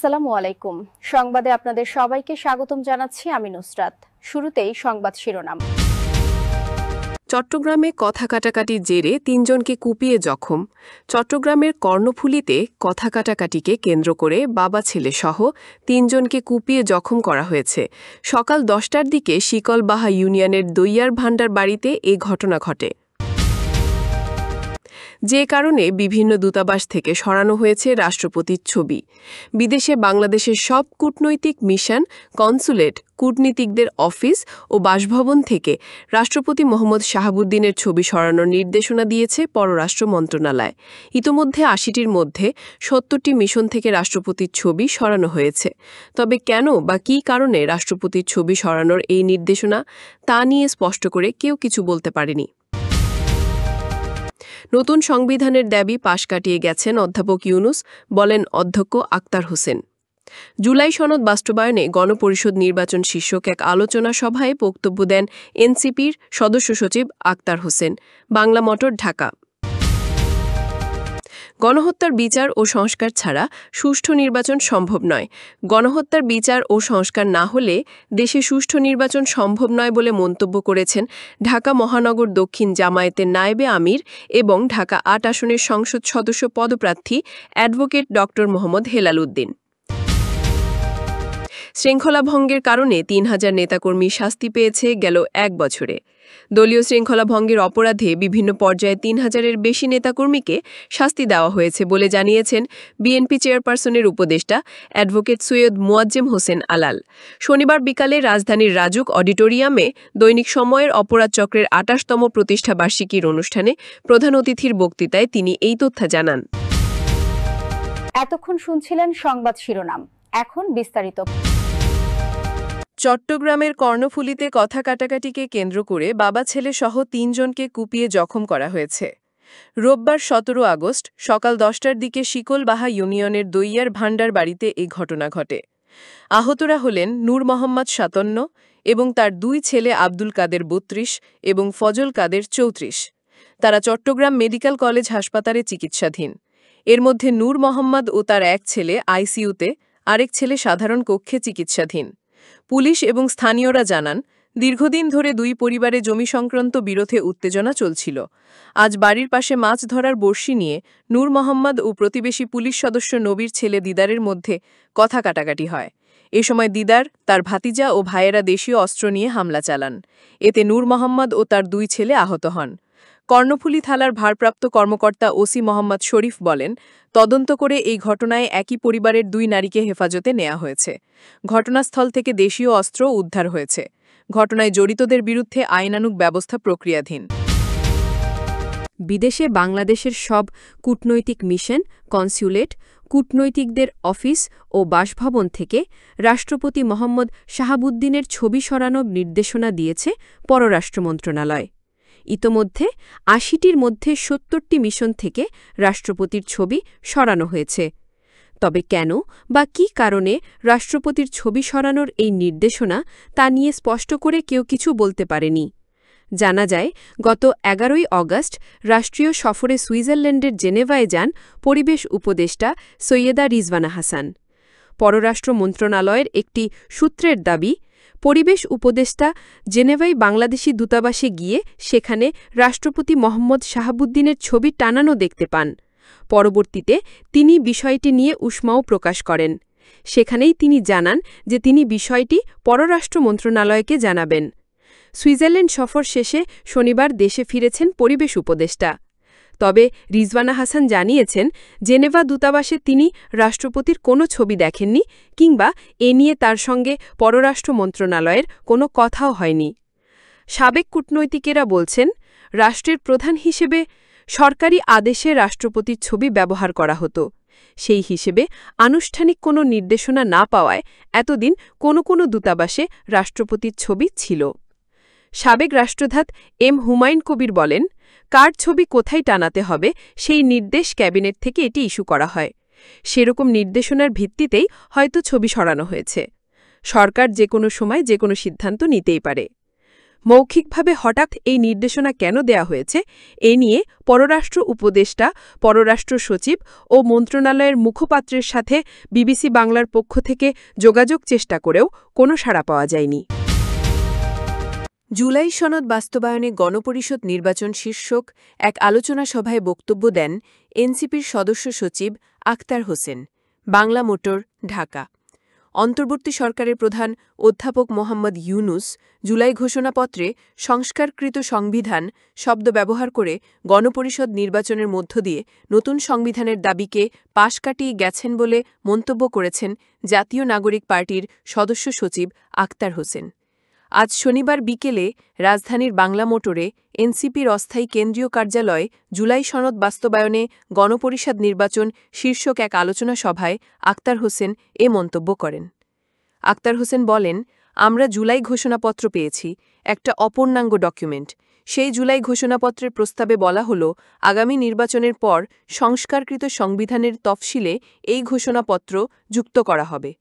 আসসালামু আলাইকুম। সংবাদে আপনাদের সবাইকে স্বাগতম জানাচ্ছি আমি নুসরাত। শুরুতেই সংবাদ শিরোনাম। চট্টগ্রামে কথা কাটাকাটির জেরে তিনজনকে কুপিয়ে জখম। চট্টগ্রামের কর্ণফুলীতে কথা কাটাকাটিকে কেন্দ্র করে বাবা ছেলে সহ তিনজনকে কুপিয়ে জখম করা হয়েছে। সকাল 10টার দিকে শিকলবাহা ইউনিয়নের দইয়ার ভান্ডার বাড়িতে এই ঘটনা ঘটে, যে কারণে বিভিন্ন দূতাবাস থেকে সরানো হয়েছে রাষ্ট্রপতির ছবি। বিদেশে বাংলাদেশের সব কূটনৈতিক মিশন, কনসুলেট, কূটনীতিকদের অফিস ও বাসভবন থেকে রাষ্ট্রপতি মোহাম্মদ শাহাবুদ্দিনের ছবি সরানোর নির্দেশনা দিয়েছে পররাষ্ট্র মন্ত্রণালয়। ইতোমধ্যে ৮০টির মধ্যে ৭০টি মিশন থেকে রাষ্ট্রপতির ছবি সরানো হয়েছে। তবে কেন বা কী কারণে রাষ্ট্রপতির ছবি সরানোর এই নির্দেশনা, তা নিয়ে স্পষ্ট করে কেউ কিছু বলতে পারেনি। নতুন সংবিধানের দাবি পাশ কাটিয়ে গেছেন অধ্যাপক ইউনুস, বলেন অধ্যক্ষ আক্তার হোসেন। জুলাই সনদ বাস্তবায়নে গণপরিষদ নির্বাচন শীর্ষক এক আলোচনা সভায় বক্তব্য দেন এনসিপির সদস্য সচিব আক্তার হোসেন। বাংলা মোটর, ঢাকা। গণহত্যার বিচার ও সংস্কার ছাড়া সুষ্ঠু নির্বাচন সম্ভব নয়। গণহত্যার বিচার ও সংস্কার না হলে দেশে সুষ্ঠু নির্বাচন সম্ভব নয় বলে মন্তব্য করেছেন ঢাকা মহানগর দক্ষিণ জামায়াতের নায়েবে আমির এবং ঢাকা ৮ আসনের সংসদ সদস্য পদপ্রার্থী অ্যাডভোকেট ড. মোহাম্মদ হেলাল উদ্দিন। শৃঙ্খলা ভঙ্গের কারণে ৩,০০০ নেতাকর্মী শাস্তি পেয়েছে গেল ১ বছরে। দলীয় শৃঙ্খলা ভঙ্গের অপরাধে বিভিন্ন পর্যায়ে ৩,০০০-এর বেশি নেতাকর্মীকে শাস্তি দেওয়া হয়েছে বলে জানিয়েছেন বিএনপি চেয়ারপারসনের উপদেষ্টা অ্যাডভোকেট সৈয়দ মোয়াজ্জেম হোসেন আলাল। শনিবার বিকালে রাজধানীর রাজুক অডিটোরিয়ামে দৈনিক সময়ের অপরাধ চক্রের ২৮তম প্রতিষ্ঠা বার্ষিকীর অনুষ্ঠানে প্রধান অতিথির বক্তৃতায় তিনি এই তথ্য জানান। এতক্ষণ শুনছিলেন সংবাদ শিরোনাম, এখন বিস্তারিত। চট্টগ্রামের কর্ণফুলীতে কথা কাটাকাটিকে কেন্দ্র করে বাবা ছেলে সহ তিনজনকে কুপিয়ে জখম করা হয়েছে। রোববার ১৭ আগস্ট সকাল 10টার দিকে শিকলবাহা ইউনিয়নের দইয়ার ভান্ডার বাড়িতে এই ঘটনা ঘটে। আহতরা হলেন নূর মোহাম্মদ ৫৭ এবং তার দুই ছেলে আব্দুল কাদের ৩২ এবং ফজল কাদের ৩৪। তারা চট্টগ্রাম মেডিকেল কলেজ হাসপাতালে চিকিৎসাধীন। এর মধ্যে নূর মোহাম্মদ ও তার এক ছেলে আইসিইউতে, আরেক ছেলে সাধারণ কক্ষে চিকিৎসাধীন। পুলিশ এবং স্থানীয়রা জানান, দীর্ঘদিন ধরে দুই পরিবারে জমি সংক্রান্ত বিরোধে উত্তেজনা চলছিল। আজ বাড়ির পাশে মাছ ধরার বড়শি নিয়ে নূর মোহাম্মদ ও প্রতিবেশী পুলিশ সদস্য নবীর ছেলে দিদারের মধ্যে কথা কাটাকাটি হয়। এ সময় দিদার, তার ভাতিজা ও ভাইয়েরা দেশীয় অস্ত্র নিয়ে হামলা চালান। এতে নূর মোহাম্মদ ও তার দুই ছেলে আহত হন। কর্ণফুলী থানার ভারপ্রাপ্ত কর্মকর্তা ওসি মোহাম্মদ শরীফ বলেন, তদন্ত করে এই ঘটনায় একই পরিবারের দুই নারীকে হেফাজতে নেওয়া হয়েছে। ঘটনাস্থল থেকে দেশীয় অস্ত্র উদ্ধার হয়েছে। ঘটনায় জড়িতদের বিরুদ্ধে আইনানুগ ব্যবস্থা প্রক্রিয়াধীন। বিদেশে বাংলাদেশের সব কূটনৈতিক মিশন, কনস্যুলেট, কূটনৈতিকদের অফিস ও বাসভবন থেকে রাষ্ট্রপতি মোহাম্মদ শাহাবুদ্দিনের ছবি সরানোর নির্দেশনা দিয়েছে পররাষ্ট্র মন্ত্রণালয়। ইতোমধ্যে ৮০টির মধ্যে ৭০টি মিশন থেকে রাষ্ট্রপতির ছবি সরানো হয়েছে। তবে কেন বা কী কারণে রাষ্ট্রপতির ছবি সরানোর এই নির্দেশনা, তা নিয়ে স্পষ্ট করে কেউ কিছু বলতে পারেনি। জানা যায়, গত ১১ই অগাস্ট রাষ্ট্রীয় সফরে সুইজারল্যান্ডের জেনেভায় যান পরিবেশ উপদেষ্টা সৈয়দা রিজওয়ানা হাসান। পররাষ্ট্র মন্ত্রণালয়ের একটি সূত্রের দাবি, পরিবেশ উপদেষ্টা জেনেভায় বাংলাদেশি দূতাবাসে গিয়ে সেখানে রাষ্ট্রপতি মোহাম্মদ শাহাবুদ্দিনের ছবি টানানো দেখতে পান। পরবর্তীতে তিনি বিষয়টি নিয়ে উষ্মাও প্রকাশ করেন। সেখানেই তিনি জানান যে তিনি বিষয়টি পররাষ্ট্র মন্ত্রণালয়কে জানাবেন। সুইজারল্যান্ড সফর শেষে শনিবার দেশে ফিরেছেন পরিবেশ উপদেষ্টা। তবে রিজওয়ানা হাসান জানিয়েছেন, জেনেভা দূতাবাসে তিনি রাষ্ট্রপতির কোনো ছবি দেখেননি কিংবা এ নিয়ে তার সঙ্গে পররাষ্ট্র মন্ত্রণালয়ের কোনো কথাও হয়নি। সাবেক কূটনৈতিকেরা বলছেন, রাষ্ট্রের প্রধান হিসেবে সরকারি আদেশে রাষ্ট্রপতির ছবি ব্যবহার করা হতো। সেই হিসেবে আনুষ্ঠানিক কোনো নির্দেশনা না পাওয়ায় এতদিন কোনো দূতাবাসে রাষ্ট্রপতির ছবি ছিল। সাবেক রাষ্ট্রদূত এম হুমায়ুন কবির বলেন, কার ছবি কোথায় টানাতে হবে সেই নির্দেশ ক্যাবিনেট থেকে এটি ইস্যু করা হয়। সেরকম নির্দেশনার ভিত্তিতেই হয়তো ছবি সরানো হয়েছে। সরকার যে কোনো সময় যে কোনো সিদ্ধান্ত নিতেই পারে। মৌখিকভাবে হঠাৎ এই নির্দেশনা কেন দেয়া হয়েছে এ নিয়ে পররাষ্ট্র উপদেষ্টা, পররাষ্ট্র সচিব ও মন্ত্রণালয়ের মুখপাত্রের সাথে বিবিসি বাংলার পক্ষ থেকে যোগাযোগ চেষ্টা করেও কোনো সাড়া পাওয়া যায়নি। জুলাই সনদ বাস্তবায়নে গণপরিষদ নির্বাচন শীর্ষক এক আলোচনা সভায় বক্তব্য দেন এনসিপির সদস্য সচিব আখতার হোসেন। বাংলা মোটর, ঢাকা। অন্তর্বর্তী সরকারের প্রধান অধ্যাপক মোহাম্মদ ইউনুস জুলাই ঘোষণাপত্রে সংস্কারকৃত সংবিধান শব্দ ব্যবহার করে গণপরিষদ নির্বাচনের মধ্য দিয়ে নতুন সংবিধানের দাবিকে পাশ কাটিয়ে গেছেন বলে মন্তব্য করেছেন জাতীয় নাগরিক পার্টির সদস্য সচিব আখতার হোসেন। আজ শনিবার বিকেলে রাজধানীর বাংলা মোটরে এনসিপির অস্থায়ী কেন্দ্রীয় কার্যালয়ে জুলাই সনদ বাস্তবায়নে গণপরিষদ নির্বাচন শীর্ষক এক আলোচনা সভায় আখতার হোসেন এ মন্তব্য করেন। আখতার হোসেন বলেন, আমরা জুলাই ঘোষণাপত্র পেয়েছি, একটা অপূর্ণাঙ্গ ডকুমেন্ট। সেই জুলাই ঘোষণাপত্রের প্রস্তাবে বলা হল, আগামী নির্বাচনের পর সংস্কারকৃত সংবিধানের তফসিলে এই ঘোষণাপত্র যুক্ত করা হবে।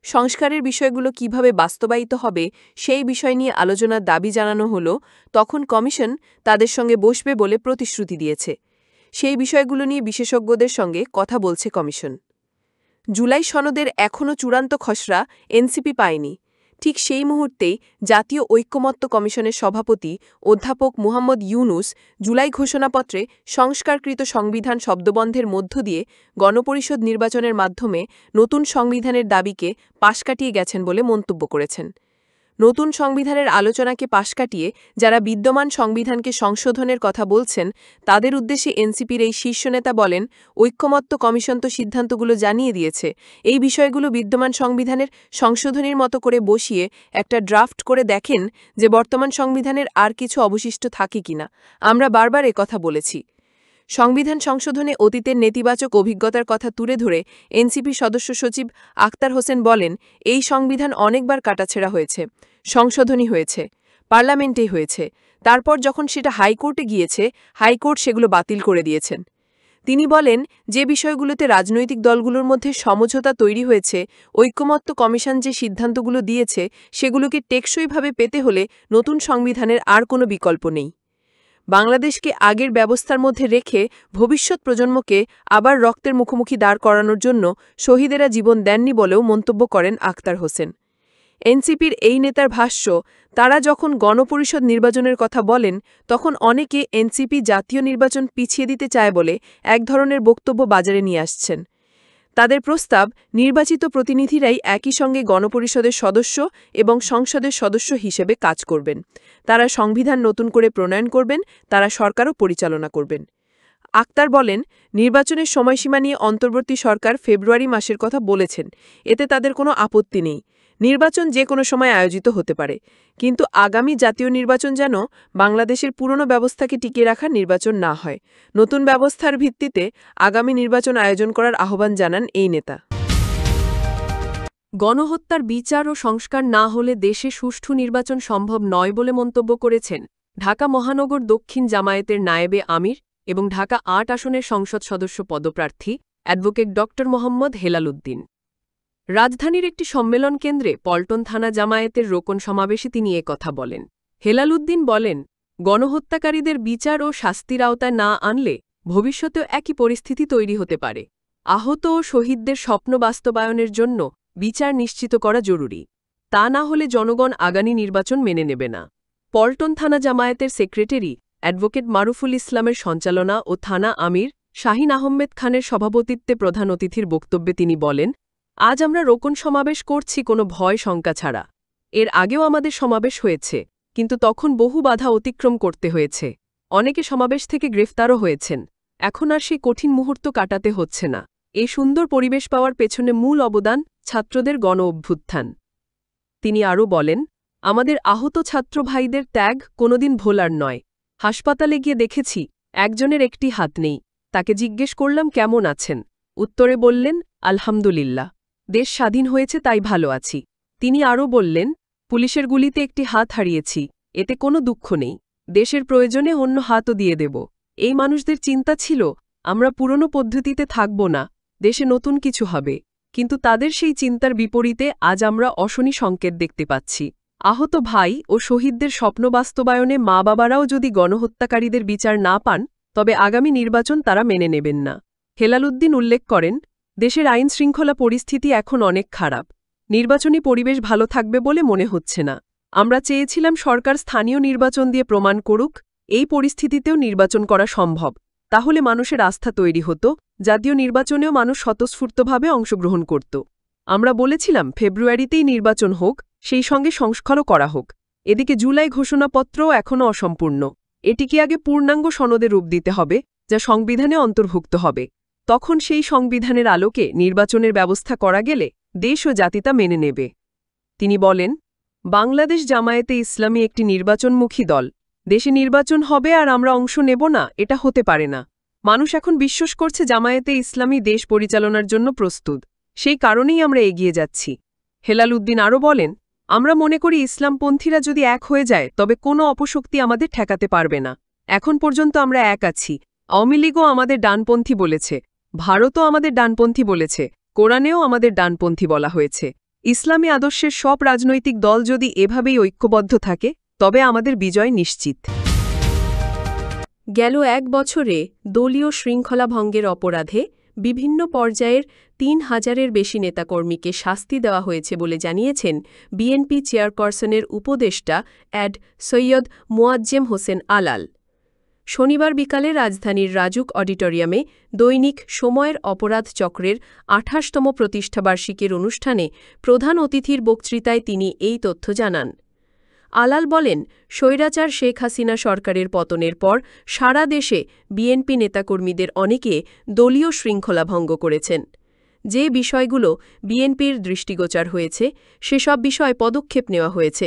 সংস্কারের বিষয়গুলো কিভাবে বাস্তবায়িত হবে সেই বিষয় নিয়ে আলোচনার দাবি জানানো হল। তখন কমিশন তাদের সঙ্গে বসবে বলে প্রতিশ্রুতি দিয়েছে। সেই বিষয়গুলো নিয়ে বিশেষজ্ঞদের সঙ্গে কথা বলছে কমিশন। জুলাই সনদের এখনও চূড়ান্ত খসড়া এনসিপি পায়নি। ঠিক সেই মুহূর্তেই জাতীয় ঐকমত্য কমিশনের সভাপতি অধ্যাপক মুহাম্মদ ইউনুস জুলাই ঘোষণাপত্রে সংস্কারকৃত সংবিধান শব্দবন্ধের মধ্য দিয়ে গণপরিষদ নির্বাচনের মাধ্যমে নতুন সংবিধানের দাবিকে পাশ কাটিয়ে গেছেন বলে মন্তব্য করেছেন। নতুন সংবিধানের আলোচনাকে পাশ কাটিয়ে যারা বিদ্যমান সংবিধানকে সংশোধনের কথা বলছেন তাদের উদ্দেশ্যে এনসিপির এই শীর্ষ নেতা বলেন, ঐকমত্য কমিশন তো সিদ্ধান্তগুলো জানিয়ে দিয়েছে। এই বিষয়গুলো বিদ্যমান সংবিধানের সংশোধনীর মতো করে বসিয়ে একটা ড্রাফট করে দেখেন যে বর্তমান সংবিধানের আর কিছু অবশিষ্ট থাকে কিনা। আমরা বারবার কথা বলেছি। সংবিধান সংশোধনে অতীতের নেতিবাচক অভিজ্ঞতার কথা তুলে ধরে এনসিপি সদস্য সচিব আখতার হোসেন বলেন, এই সংবিধান অনেকবার কাটাছেঁড়া হয়েছে, সংশোধনী হয়েছে, পার্লামেন্টেই হয়েছে। তারপর যখন সেটা হাইকোর্টে গিয়েছে, হাইকোর্ট সেগুলো বাতিল করে দিয়েছেন। তিনি বলেন, যে বিষয়গুলোতে রাজনৈতিক দলগুলোর মধ্যে সমঝোতা তৈরি হয়েছে, ঐকমত্য কমিশন যে সিদ্ধান্তগুলো দিয়েছে সেগুলোকে টেকসইভাবে পেতে হলে নতুন সংবিধানের আর কোনো বিকল্প নেই। বাংলাদেশকে আগের ব্যবস্থার মধ্যে রেখে ভবিষ্যৎ প্রজন্মকে আবার রক্তের মুখোমুখি দাঁড় করানোর জন্য শহীদেরা জীবন দেননি বলেও মন্তব্য করেন আখতার হোসেন। এনসিপির এই নেতার ভাষ্য, তারা যখন গণপরিষদ নির্বাচনের কথা বলেন তখন অনেকে এনসিপি জাতীয় নির্বাচন পিছিয়ে দিতে চায় বলে এক ধরনের বক্তব্য বাজারে নিয়ে আসছেন। তাদের প্রস্তাব, নির্বাচিত প্রতিনিধিরাই একই সঙ্গে গণপরিষদের সদস্য এবং সংসদের সদস্য হিসেবে কাজ করবেন। তারা সংবিধান নতুন করে প্রণয়ন করবেন, তারা সরকারও পরিচালনা করবেন। আখতার বলেন, নির্বাচনের সময়সীমা নিয়ে অন্তর্বর্তী সরকার ফেব্রুয়ারি মাসের কথা বলেছেন। এতে তাদের কোনো আপত্তি নেই। নির্বাচন যে কোনো সময় আয়োজিত হতে পারে, কিন্তু আগামী জাতীয় নির্বাচন যেন বাংলাদেশের পুরনো ব্যবস্থাকে টিকিয়ে রাখা নির্বাচন না হয়। নতুন ব্যবস্থার ভিত্তিতে আগামী নির্বাচন আয়োজন করার আহ্বান জানান এই নেতা। গণহত্যার বিচার ও সংস্কার না হলে দেশে সুষ্ঠু নির্বাচন সম্ভব নয় বলে মন্তব্য করেছেন ঢাকা মহানগর দক্ষিণ জামায়াতের নায়েবে আমির এবং ঢাকা ৮ আসনের সংসদ সদস্য পদপ্রার্থী অ্যাডভোকেট ড মোহাম্মদ হেলাল উদ্দিন। রাজধানীর একটি সম্মেলন কেন্দ্রে পল্টন থানা জামায়াতের রোকন সমাবেশে তিনি কথা বলেন। হেলাল উদ্দিন বলেন, গণহত্যাকারীদের বিচার ও শাস্তির আওতায় না আনলে ভবিষ্যতেও একই পরিস্থিতি তৈরি হতে পারে। আহত ও শহীদদের স্বপ্ন বাস্তবায়নের জন্য বিচার নিশ্চিত করা জরুরি। তা না হলে জনগণ আগামী নির্বাচন মেনে নেবে না। পল্টন থানা জামায়াতের সেক্রেটারি অ্যাডভোকেট মারুফুল ইসলামের সঞ্চালনা ও থানা আমির শাহিন আহমেদ খানের সভাপতিত্বে প্রধান অতিথির বক্তব্যে তিনি বলেন, আজ আমরা রোকন সমাবেশ করছি কোনো ভয় শঙ্কা ছাড়া। এর আগেও আমাদের সমাবেশ হয়েছে, কিন্তু তখন বহু বাধা অতিক্রম করতে হয়েছে। অনেকে সমাবেশ থেকে গ্রেফতারও হয়েছেন। এখন আর সেই কঠিন মুহূর্ত কাটাতে হচ্ছে না। এই সুন্দর পরিবেশ পাওয়ার পেছনে মূল অবদান ছাত্রদের গণ অভ্যুত্থান। তিনি আরও বলেন, আমাদের আহত ছাত্র ভাইদের ত্যাগ কোনোদিন ভোলার নয়। হাসপাতালে গিয়ে দেখেছি একজনের একটি হাত নেই। তাকে জিজ্ঞেস করলাম কেমন আছেন, উত্তরে বললেন আলহামদুলিল্লাহ, দেশ স্বাধীন হয়েছে তাই ভালো আছি। তিনি আরও বললেন, পুলিশের গুলিতে একটি হাত হারিয়েছি, এতে কোনো দুঃখ নেই, দেশের প্রয়োজনে অন্য হাতও দিয়ে দেব। এই মানুষদের চিন্তা ছিল আমরা পুরনো পদ্ধতিতে থাকব না, দেশে নতুন কিছু হবে, কিন্তু তাদের সেই চিন্তার বিপরীতে আজ আমরা অশনি সংকেত দেখতে পাচ্ছি। আহত ভাই ও শহীদদের স্বপ্ন বাস্তবায়নে মা-বাবারাও যদি গণহত্যাকারীদের বিচার না পান তবে আগামী নির্বাচন তারা মেনে নেবেন না। হেলালুদ্দিন উল্লেখ করেন, দেশের আইনশৃঙ্খলা পরিস্থিতি এখন অনেক খারাপ। নির্বাচনী পরিবেশ ভালো থাকবে বলে মনে হচ্ছে না। আমরা চেয়েছিলাম সরকার স্থানীয় নির্বাচন দিয়ে প্রমাণ করুক এই পরিস্থিতিতেও নির্বাচন করা সম্ভব। তাহলে মানুষের আস্থা তৈরি হতো, জাতীয় নির্বাচনেও মানুষ স্বতঃস্ফূর্তভাবে অংশগ্রহণ করত। আমরা বলেছিলাম ফেব্রুয়ারিতেই নির্বাচন হোক, সেই সঙ্গে সংস্কারও করা হোক। এদিকে জুলাই ঘোষণাপত্রও এখনও অসম্পূর্ণ। এটিকে আগে পূর্ণাঙ্গ সনদে রূপ দিতে হবে, যা সংবিধানে অন্তর্ভুক্ত হবে। তখন সেই সংবিধানের আলোকে নির্বাচনের ব্যবস্থা করা গেলে দেশ ও জাতি তা মেনে নেবে। তিনি বলেন, বাংলাদেশ জামায়াতে ইসলামী একটি নির্বাচনমুখী দল। দেশে নির্বাচন হবে আর আমরা অংশ নেব না, এটা হতে পারে না। মানুষ এখন বিশ্বাস করছে জামায়াতে ইসলামী দেশ পরিচালনার জন্য প্রস্তুত। সেই কারণেই আমরা এগিয়ে যাচ্ছি। হেলালুদ্দিন আরও বলেন, আমরা মনে করি ইসলামপন্থীরা যদি এক হয়ে যায় তবে কোনো অপশক্তি আমাদের ঠেকাতে পারবে না। এখন পর্যন্ত আমরা এক আছি। আওয়ামী লীগও আমাদের ডানপন্থী বলেছে, ভারতও আমাদের ডানপন্থী বলেছে, কোরআনেও আমাদের ডানপন্থী বলা হয়েছে। ইসলামী আদর্শের সব রাজনৈতিক দল যদি এভাবেই ঐক্যবদ্ধ থাকে তবে আমাদের বিজয় নিশ্চিত। গেল ১ বছরে দলীয় শৃঙ্খলা ভঙ্গের অপরাধে বিভিন্ন পর্যায়ের ৩,০০০-এর বেশি নেতাকর্মীকে শাস্তি দেওয়া হয়েছে বলে জানিয়েছেন বিএনপি চেয়ারপারসনের উপদেষ্টা অ্যাড সৈয়দ মোয়াজ্জেম হোসেন আলাল। শনিবার বিকালে রাজধানীর রাজুক অডিটোরিয়ামে দৈনিক সময়ের অপরাধ চক্রের ২৮তম প্রতিষ্ঠাবার্ষিকীর অনুষ্ঠানে প্রধান অতিথির বক্তৃতায় তিনি এই তথ্য জানান। আলাল বলেন, স্বৈরাচার শেখ হাসিনা সরকারের পতনের পর সারা দেশে বিএনপি নেতাকর্মীদের অনেকে দলীয় শৃঙ্খলা ভঙ্গ করেছেন। যে বিষয়গুলো বিএনপির দৃষ্টিগোচর হয়েছে সেসব বিষয়ে পদক্ষেপ নেওয়া হয়েছে।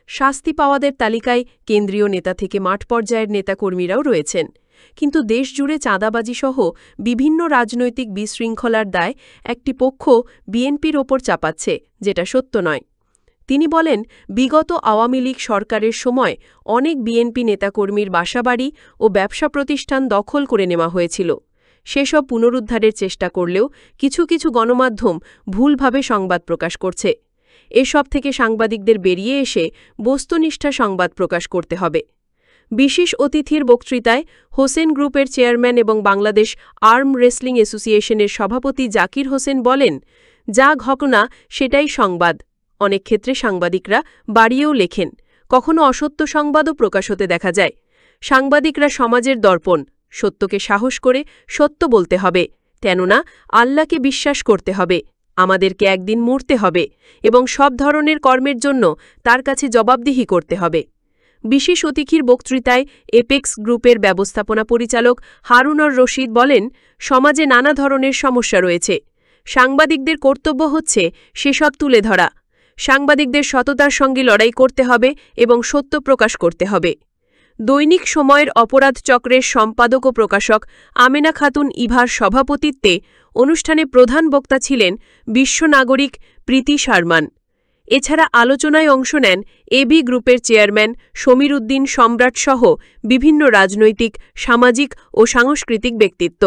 শাস্তি পাওয়াদের তালিকায় কেন্দ্রীয় নেতা থেকে মাঠ পর্যায়ের নেতাকর্মীরাও রয়েছেন। কিন্তু দেশজুড়ে চাঁদাবাজিসহ বিভিন্ন রাজনৈতিক বিশৃঙ্খলার দায় একটি পক্ষ বিএনপির ওপর চাপাচ্ছে, যেটা সত্য নয়। তিনি বলেন, বিগত আওয়ামী লীগ সরকারের সময় অনেক বিএনপি নেতাকর্মীর বাসাবাড়ি ও ব্যবসা প্রতিষ্ঠান দখল করে নেওয়া হয়েছিল। সেসব পুনরুদ্ধারের চেষ্টা করলেও কিছু কিছু গণমাধ্যম ভুলভাবে সংবাদ প্রকাশ করছে। এসব থেকে সাংবাদিকদের বেরিয়ে এসে বস্তুনিষ্ঠা সংবাদ প্রকাশ করতে হবে। বিশেষ অতিথির বক্তৃতায় হোসেন গ্রুপের চেয়ারম্যান এবং বাংলাদেশ আর্ম রেসলিং অ্যাসোসিয়েশনের সভাপতি জাকির হোসেন বলেন, যা ঘটনা সেটাই সংবাদ। অনেক ক্ষেত্রে সাংবাদিকরা বাড়িয়েও লেখেন, কখনো অসত্য সংবাদও প্রকাশ হতে দেখা যায়। সাংবাদিকরা সমাজের দর্পণ, সত্যকে সাহস করে সত্য বলতে হবে, কেননা আল্লাহকে বিশ্বাস করতে হবে, আমাদেরকে একদিন মরতে হবে এবং সব ধরনের কর্মের জন্য তার কাছে জবাবদিহি করতে হবে। বিশেষ অতিথির বক্তৃতায় এপেক্স গ্রুপের ব্যবস্থাপনা পরিচালক হারুনর রশিদ বলেন, সমাজে নানা ধরনের সমস্যা রয়েছে। সাংবাদিকদের কর্তব্য হচ্ছে সেসব তুলে ধরা। সাংবাদিকদের সততার সঙ্গে লড়াই করতে হবে এবং সত্য প্রকাশ করতে হবে। দৈনিক সময়ের অপরাধ চক্রের সম্পাদক ও প্রকাশক আমেনা খাতুন ইভার সভাপতিত্বে অনুষ্ঠানে প্রধান বক্তা ছিলেন বিশ্ব নাগরিক প্রীতি শারমান। এছাড়া আলোচনায় অংশ নেন এবি গ্রুপের চেয়ারম্যান সমীর উদ্দিন সম্রাট সহ বিভিন্ন রাজনৈতিক, সামাজিক ও সাংস্কৃতিক ব্যক্তিত্ব।